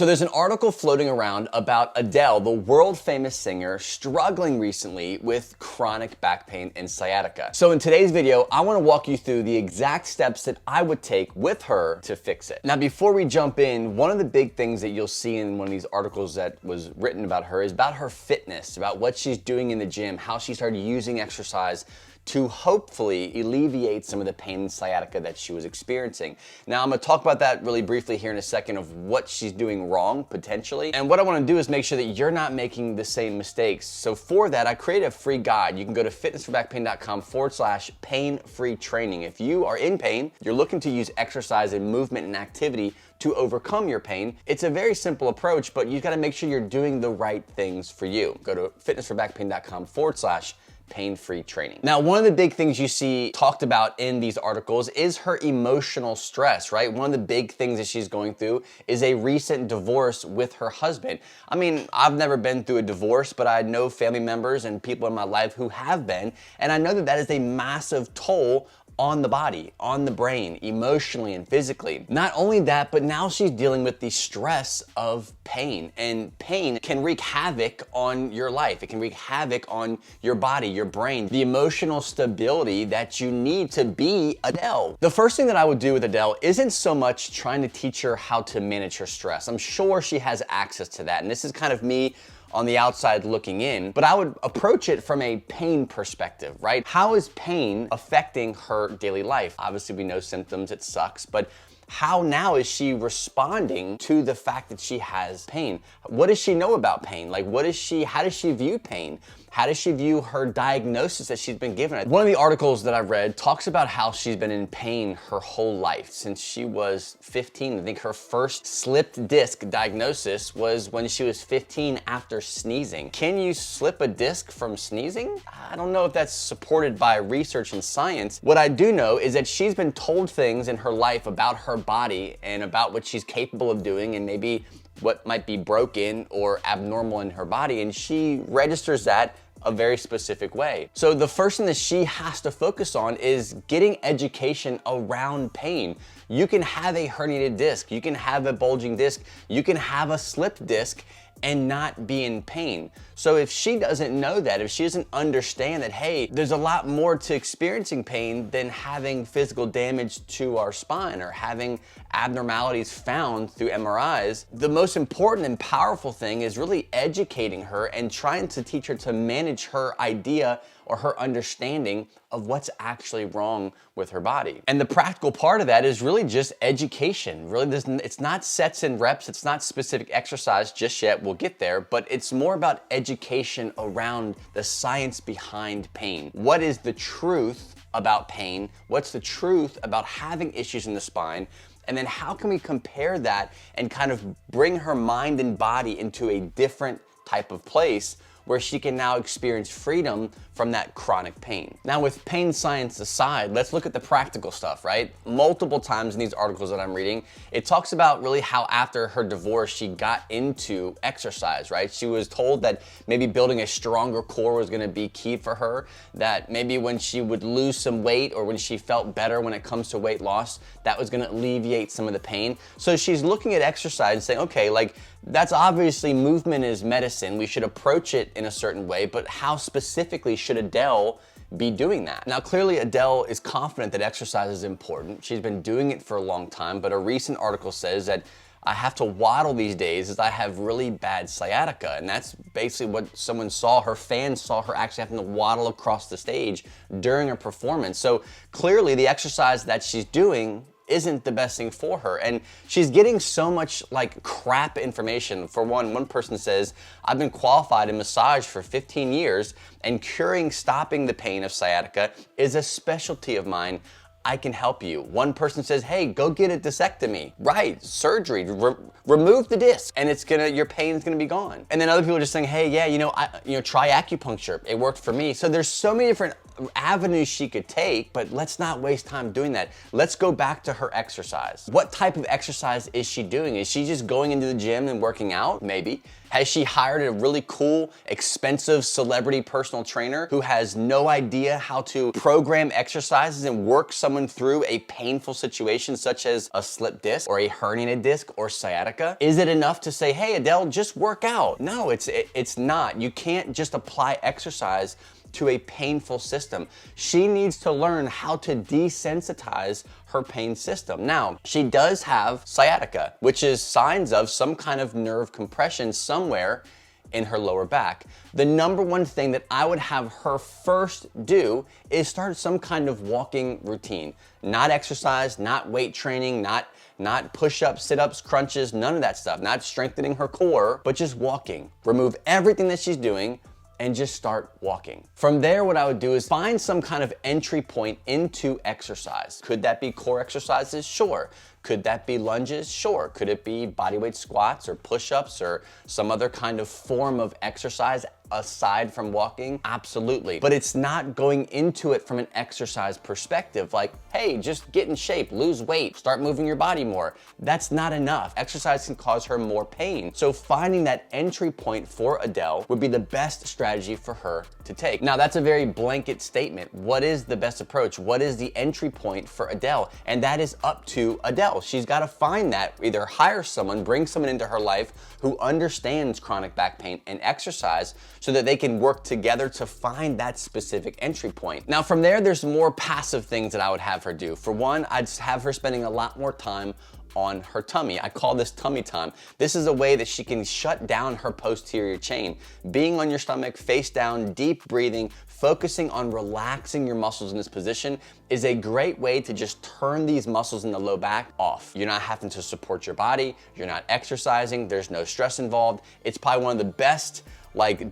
So there's an article floating around about Adele, the world famous singer, struggling recently with chronic back pain and sciatica. So in today's video, I want to walk you through the exact steps that I would take with her to fix it. Now, before we jump in, one of the big things that you'll see in one of these articles that was written about her is about her fitness, about what she's doing in the gym, how she started using exercise to hopefully alleviate some of the pain and sciatica that she was experiencing. Now, I'm gonna talk about that really briefly here in a second of what she's doing wrong, potentially. And what I wanna do is make sure that you're not making the same mistakes. So for that, I created a free guide. You can go to fitnessforbackpain.com/pain-free training. If you are in pain, you're looking to use exercise and movement and activity to overcome your pain, it's a very simple approach, but you've gotta make sure you're doing the right things for you. Go to fitnessforbackpain.com/pain-free training. Now, one of the big things you see talked about in these articles is her emotional stress, right? One of the big things that she's going through is a recent divorce with her husband. I mean, I've never been through a divorce, but I know family members and people in my life who have been, and I know that that is a massive toll on the body, on the brain, emotionally and physically. Not only that, but now she's dealing with the stress of pain, and pain can wreak havoc on your life. It can wreak havoc on your body, your brain, the emotional stability that you need to be Adele. The first thing that I would do with Adele isn't so much trying to teach her how to manage her stress. I'm sure she has access to that, and this is kind of me on the outside looking in, but I would approach it from a pain perspective, right? How is pain affecting her daily life? Obviously, we know symptoms, it sucks, but how now is she responding to the fact that she has pain? What does she know about pain? Like, how does she view pain? How does she view her diagnosis that she's been given? One of the articles that I read talks about how she's been in pain her whole life since she was 15. I think her first slipped disc diagnosis was when she was 15 after sneezing. Can you slip a disc from sneezing? I don't know if that's supported by research and science. What I do know is that she's been told things in her life about her body and about what she's capable of doing and maybe what might be broken or abnormal in her body, and she registers that a very specific way. So the first thing that she has to focus on is getting education around pain. You can have a herniated disc, you can have a bulging disc, you can have a slipped disc and not be in pain. So if she doesn't know that, if she doesn't understand that, hey, there's a lot more to experiencing pain than having physical damage to our spine or having abnormalities found through MRIs, the most important and powerful thing is really educating her and trying to teach her to manage her idea or her understanding of what's actually wrong with her body. And the practical part of that is really just education. Really, it's not sets and reps, it's not specific exercise just yet, we'll get there, but it's more about education around the science behind pain. What is the truth about pain? What's the truth about having issues in the spine? And then how can we compare that and kind of bring her mind and body into a different type of place where she can now experience freedom from that chronic pain. Now, with pain science aside, let's look at the practical stuff, right? Multiple times in these articles that I'm reading, it talks about really how after her divorce, she got into exercise, right? She was told that maybe building a stronger core was gonna be key for her, that maybe when she would lose some weight or when she felt better when it comes to weight loss, that was gonna alleviate some of the pain. So she's looking at exercise and saying, okay, like, that's obviously movement is medicine. We should approach it in a certain way, but how specifically should Adele be doing that? Now, clearly Adele is confident that exercise is important. She's been doing it for a long time, but a recent article says that I have to waddle these days as I have really bad sciatica. And that's basically what someone saw. Her fans saw her actually having to waddle across the stage during a performance. So clearly the exercise that she's doing isn't the best thing for her. And she's getting so much like crap information. For one person says, I've been qualified in massage for 15 years and curing, stopping the pain of sciatica is a specialty of mine. I can help you. One person says, hey, go get a discectomy. Right, surgery, remove the disc and your pain's gonna be gone. And then other people are just saying, hey, yeah, try acupuncture. It worked for me. So there's so many different avenues she could take, but let's not waste time doing that. Let's go back to her exercise. What type of exercise is she doing? Is she just going into the gym and working out? Maybe. Has she hired a really cool, expensive celebrity personal trainer who has no idea how to program exercises and work someone through a painful situation such as a slipped disc or a herniated disc or sciatica? Is it enough to say, hey Adele, just work out? No, it's not. You can't just apply exercise to a painful system. She needs to learn how to desensitize her pain system. Now, she does have sciatica, which is signs of some kind of nerve compression somewhere in her lower back. The number one thing that I would have her first do is start some kind of walking routine. Not exercise, not weight training, not push-ups, sit-ups, crunches, none of that stuff. Not strengthening her core, but just walking. Remove everything that she's doing and just start walking. From there, what I would do is find some kind of entry point into exercise. Could that be core exercises? Sure. Could that be lunges? Sure. Could it be bodyweight squats or push-ups or some other kind of form of exercise aside from walking? Absolutely. But it's not going into it from an exercise perspective, like, hey, just get in shape, lose weight, start moving your body more. That's not enough. Exercise can cause her more pain. So finding that entry point for Adele would be the best strategy for her to take. Now, that's a very blanket statement. What is the best approach? What is the entry point for Adele? And that is up to Adele. She's got to find that, either hire someone, bring someone into her life who understands chronic back pain and exercise so that they can work together to find that specific entry point. Now from there, there's more passive things that I would have her do. For one, I'd have her spending a lot more time on her tummy. I call this tummy time. This is a way that she can shut down her posterior chain. Being on your stomach, face down, deep breathing, focusing on relaxing your muscles in this position is a great way to just turn these muscles in the low back off. You're not having to support your body, you're not exercising, there's no stress involved. It's probably one of the best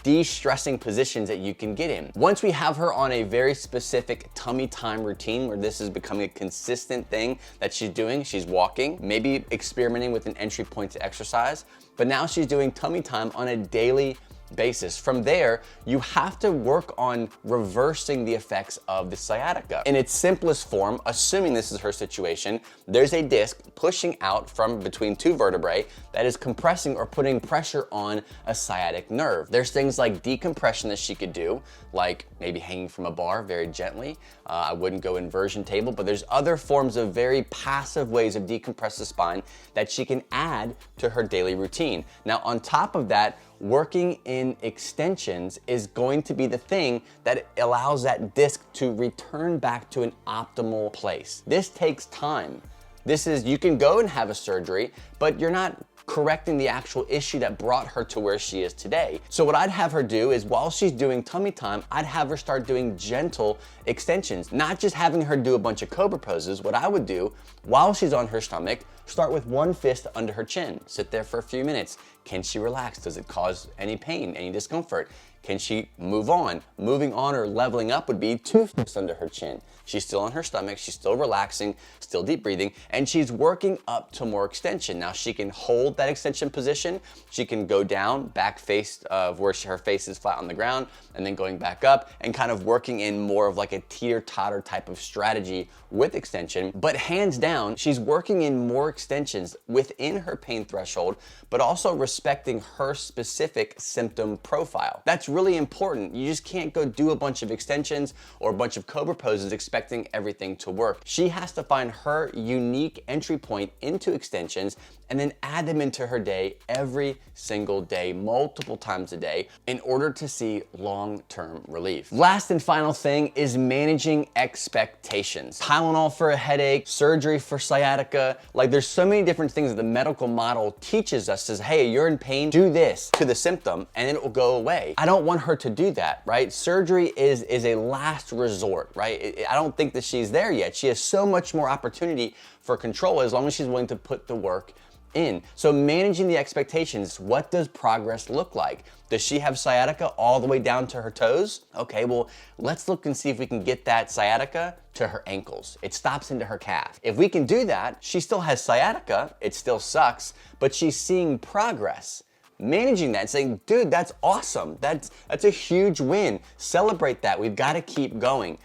de-stressing positions that you can get in. Once we have her on a very specific tummy time routine where this is becoming a consistent thing that she's doing, she's walking, maybe experimenting with an entry point to exercise, but now she's doing tummy time on a daily basis. From there, you have to work on reversing the effects of the sciatica. In its simplest form, assuming this is her situation, there's a disc pushing out from between two vertebrae that is compressing or putting pressure on a sciatic nerve. There's things like decompression that she could do, like maybe hanging from a bar very gently. I wouldn't go inversion table, but there's other forms of very passive ways of decompress the spine that she can add to her daily routine. Now, on top of that, working in extensions is going to be the thing that allows that disc to return back to an optimal place. This takes time. You can go and have a surgery, but you're not correcting the actual issue that brought her to where she is today. So what I'd have her do is, while she's doing tummy time, I'd have her start doing gentle extensions, not just having her do a bunch of cobra poses. What I would do while she's on her stomach, start with one fist under her chin, sit there for a few minutes. Can she relax? Does it cause any pain, any discomfort? Can she move on? Moving on or leveling up would be two fists under her chin. She's still on her stomach, she's still relaxing, still deep breathing, and she's working up to more extension. Now she can hold that extension position, she can go down, back face where her face is flat on the ground, and then going back up and kind of working in more of like a teeter-totter type of strategy with extension. But hands down, she's working in more extensions within her pain threshold, but also respecting her specific symptom profile. That's really important. You just can't go do a bunch of extensions or a bunch of cobra poses expecting everything to work. She has to find her unique entry point into extensions and then add them into her day every single day, multiple times a day, in order to see long-term relief. Last and final thing is managing expectations. Tylenol for a headache, surgery for sciatica, like there's so many different things that the medical model teaches us, says, hey, you're in pain, do this to the symptom and it will go away. I don't want her to do that, right? Surgery is a last resort, right? I don't think that she's there yet. She has so much more opportunity for control as long as she's willing to put the work in. So managing the expectations, what does progress look like? Does she have sciatica all the way down to her toes? Okay, well, let's look and see if we can get that sciatica to her ankles. It stops into her calf. If we can do that, she still has sciatica, it still sucks, but she's seeing progress. managing that and saying, dude, that's awesome. That's a huge win. Celebrate that. We've got to keep going.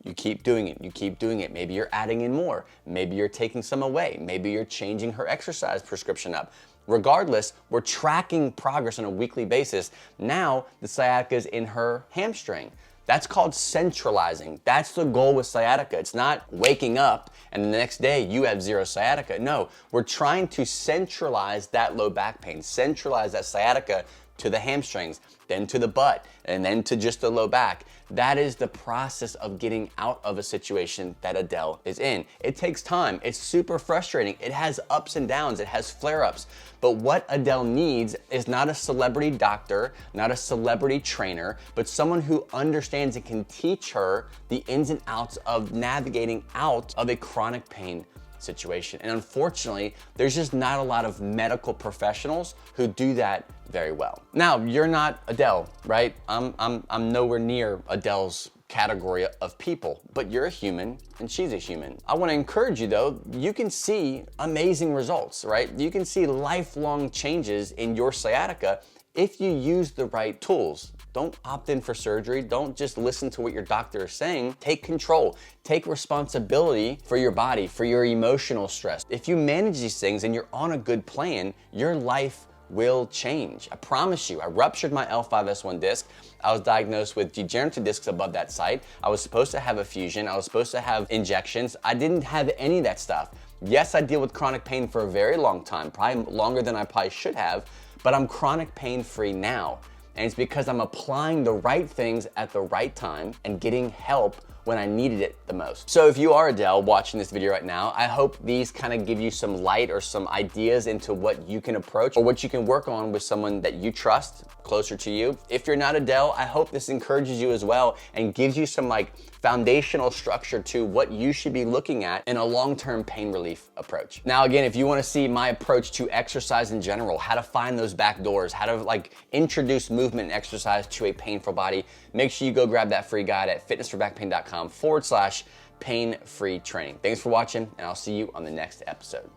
You keep doing it. You keep doing it. Maybe you're adding in more. Maybe you're taking some away. Maybe you're changing her exercise prescription up. Regardless, we're tracking progress on a weekly basis. Now the sciatica is in her hamstring. That's called centralizing. That's the goal with sciatica. It's not waking up and the next day you have zero sciatica. No, we're trying to centralize that low back pain, centralize that sciatica to the hamstrings, then to the butt, and then to just the low back. That is the process of getting out of a situation that Adele is in. It takes time. It's super frustrating. It has ups and downs. It has flare-ups. But what Adele needs is not a celebrity doctor, not a celebrity trainer, but someone who understands and can teach her the ins and outs of navigating out of a chronic pain situation. And unfortunately, there's just not a lot of medical professionals who do that very well. Now, you're not Adele, right? I'm nowhere near Adele's category of people, but you're a human and she's a human. I want to encourage you though, you can see amazing results, right? You can see lifelong changes in your sciatica if you use the right tools. Don't opt in for surgery. Don't just listen to what your doctor is saying. Take control. Take responsibility for your body, for your emotional stress. If you manage these things and you're on a good plan, your life will change. I promise you. I ruptured my L5-S1 disc. I was diagnosed with degenerative discs above that site. I was supposed to have a fusion. I was supposed to have injections. I didn't have any of that stuff. Yes, I deal with chronic pain for a very long time, probably longer than I probably should have, but I'm chronic pain free now. And it's because I'm applying the right things at the right time and getting help when I needed it the most. So if you are Adele watching this video right now, I hope these kind of give you some light or some ideas into what you can approach or what you can work on with someone that you trust closer to you. If you're not Adele, I hope this encourages you as well and gives you some like foundational structure to what you should be looking at in a long-term pain relief approach. Now, again, if you want to see my approach to exercise in general, how to find those back doors, how to like introduce movement and exercise to a painful body, make sure you go grab that free guide at fitnessforbackpain.com/pain-free training. Thanks for watching, and I'll see you on the next episode.